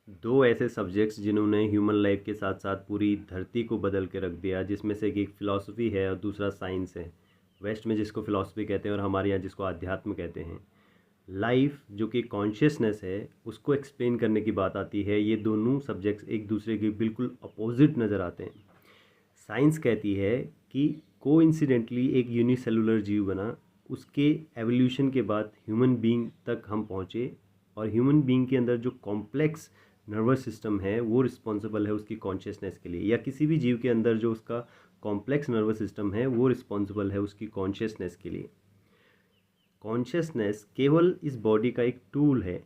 दो ऐसे सब्जेक्ट्स जिन्होंने ह्यूमन लाइफ के साथ साथ पूरी धरती को बदल के रख दिया, जिसमें से एक फ़िलॉसफी है और दूसरा साइंस है। वेस्ट में जिसको फ़िलॉसफी कहते हैं और हमारे यहाँ जिसको अध्यात्म कहते हैं। लाइफ जो कि कॉन्शियसनेस है, उसको एक्सप्लेन करने की बात आती है, ये दोनों सब्जेक्ट्स एक दूसरे के बिल्कुल अपोजिट नज़र आते हैं। साइंस कहती है कि कोइंसिडेंटली एक यूनिसेलुलर जीव बना, उसके एवोल्यूशन के बाद ह्यूमन बीइंग तक हम पहुँचे, और ह्यूमन बीइंग के अंदर जो कॉम्प्लेक्स नर्वस सिस्टम है वो रिस्पॉन्सिबल है उसकी कॉन्शियसनेस के लिए, या किसी भी जीव के अंदर जो उसका कॉम्प्लेक्स नर्वस सिस्टम है वो रिस्पॉन्सिबल है उसकी कॉन्शियसनेस के लिए। कॉन्शियसनेस केवल इस बॉडी का एक टूल है,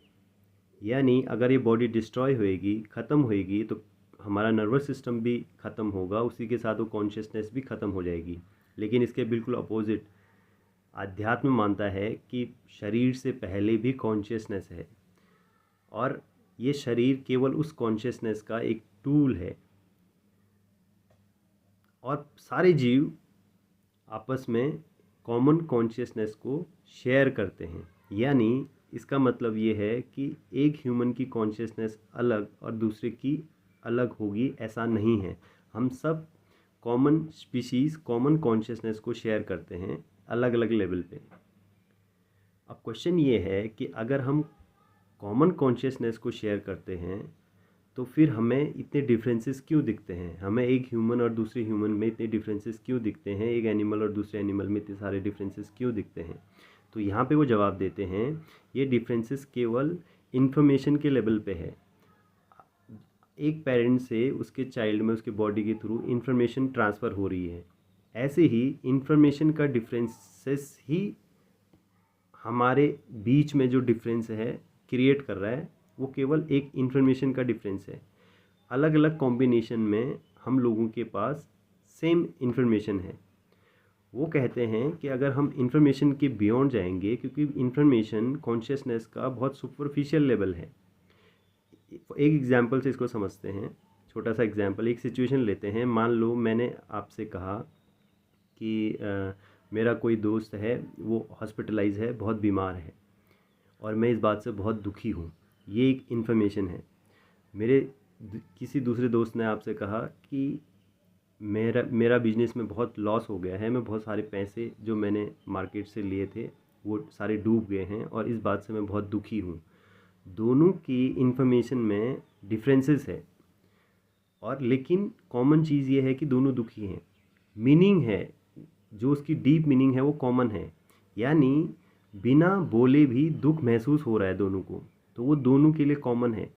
यानी अगर ये बॉडी डिस्ट्रॉय होएगी, ख़त्म होएगी, तो हमारा नर्वस सिस्टम भी ख़त्म होगा, उसी के साथ वो कॉन्शियसनेस भी ख़त्म हो जाएगी। लेकिन इसके बिल्कुल अपोजिट अध्यात्म मानता है कि शरीर से पहले भी कॉन्शियसनेस है, और ये शरीर केवल उस कॉन्शियसनेस का एक टूल है। और सारे जीव आपस में कॉमन कॉन्शियसनेस को शेयर करते हैं, यानी इसका मतलब ये है कि एक ह्यूमन की कॉन्शियसनेस अलग और दूसरे की अलग होगी, ऐसा नहीं है। हम सब कॉमन स्पीशीज़ कॉमन कॉन्शियसनेस को शेयर करते हैं अलग अलग लेवल पे। अब क्वेश्चन ये है कि अगर हम कॉमन कॉन्शियसनेस को शेयर करते हैं तो फिर हमें इतने डिफरेंसेस क्यों दिखते हैं, हमें एक ह्यूमन और दूसरे ह्यूमन में इतने डिफरेंसेस क्यों दिखते हैं, एक एनिमल और दूसरे एनिमल में इतने सारे डिफरेंसेस क्यों दिखते हैं। तो यहाँ पे वो जवाब देते हैं, ये डिफरेंसेस केवल इन्फॉर्मेशन के लेवल पे है। एक पेरेंट से उसके चाइल्ड में उसके बॉडी के थ्रू इन्फॉर्मेशन ट्रांसफ़र हो रही है, ऐसे ही इन्फॉर्मेशन का डिफरेंसेस ही हमारे बीच में जो डिफरेंस है क्रिएट कर रहा है, वो केवल एक इन्फॉर्मेशन का डिफरेंस है। अलग अलग कॉम्बिनेशन में हम लोगों के पास सेम इन्फॉर्मेशन है। वो कहते हैं कि अगर हम इन्फॉर्मेशन के बियॉन्ड जाएंगे, क्योंकि इन्फॉर्मेशन कॉन्शियसनेस का बहुत सुपरफिशियल लेवल है। एक एग्जांपल से इसको समझते हैं, छोटा सा एग्जांपल, एक सिचुएशन लेते हैं। मान लो मैंने आपसे कहा कि मेरा कोई दोस्त है, वो हॉस्पिटलाइज है, बहुत बीमार है, और मैं इस बात से बहुत दुखी हूँ। ये एक इन्फॉर्मेशन है। मेरे किसी दूसरे दोस्त ने आपसे कहा कि मेरा बिजनेस में बहुत लॉस हो गया है, मैं बहुत सारे पैसे जो मैंने मार्केट से लिए थे वो सारे डूब गए हैं, और इस बात से मैं बहुत दुखी हूँ। दोनों की इन्फॉर्मेशन में डिफरेंसेस है, और लेकिन कॉमन चीज़ ये है कि दोनों दुखी हैं। मीनिंग है, जो उसकी डीप मीनिंग है वो कॉमन है, यानी बिना बोले भी दुख महसूस हो रहा है दोनों को, तो वो दोनों के लिए कॉमन है।